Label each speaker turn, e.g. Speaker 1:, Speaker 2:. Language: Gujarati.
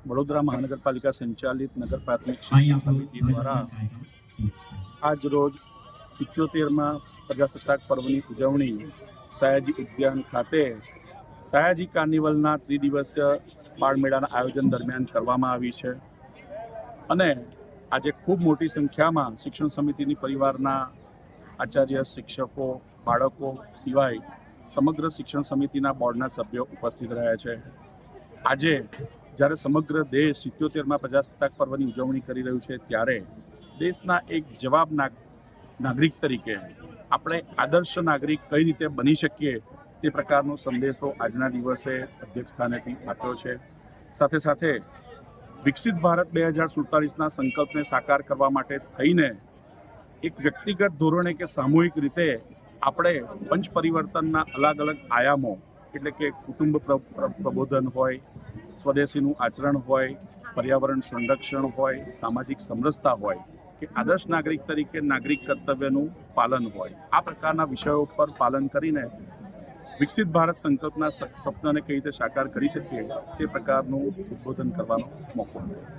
Speaker 1: વડોદરા મહાનગરપાલિકા સંચાલિત નગર પ્રાથમિક શિક્ષણ સમિતિ દ્વારા આજ રોજ 77માં પ્રજાસત્તાક પર્વની ઉજવણી સયાજી ઉદ્યાન ખાતે સયાજી કાર્નિવલના ત્રિદિવસીય બાળમેળાના આયોજન દરમિયાન કરવામાં આવી છે અને આજે ખૂબ મોટી સંખ્યામાં શિક્ષણ સમિતિની પરિવારના આચાર્ય, શિક્ષકો, બાળકો સિવાય સમગ્ર શિક્ષણ સમિતિના બોર્ડના સભ્યો ઉપસ્થિત રહ્યા છે. આજે જ્યારે સમગ્ર દેશ 77માં પ્રજાસત્તાક પર્વની ઉજવણી કરી રહ્યું છે ત્યારે દેશના એક જવાબદાર નાગરિક તરીકે આપણે આદર્શ નાગરિક કઈ રીતે બની શકીએ તે પ્રકારનો સંદેશો આજના દિવસે અધ્યક્ષ સ્થાનેથી આપ્યો છે. સાથે સાથે વિકસિત ભારત 2047ના સંકલ્પને સાકાર કરવા માટે થઈને એક વ્યક્તિગત ધોરણે કે સામૂહિક રીતે આપણે પંચ પરિવર્તનના અલગ અલગ આયામો એટલે કે કુટુંબ પ્રબોધન હોય, સ્વદેશીનું આચરણ હોય, પર્યાવરણ સંરક્ષણ હોય, સામાજિક સમરસતા હોય કે આદર્શ નાગરિક તરીકે નાગરિક કર્તવ્યનું પાલન હોય, આ પ્રકારના વિષયો પર પાલન કરીને વિકસિત ભારત સંકલ્પના સપનાને કઈ રીતે સાકાર કરી શકીએ તે પ્રકારનું ઉદ્બોધન કરવાનો મોકો મળ્યો.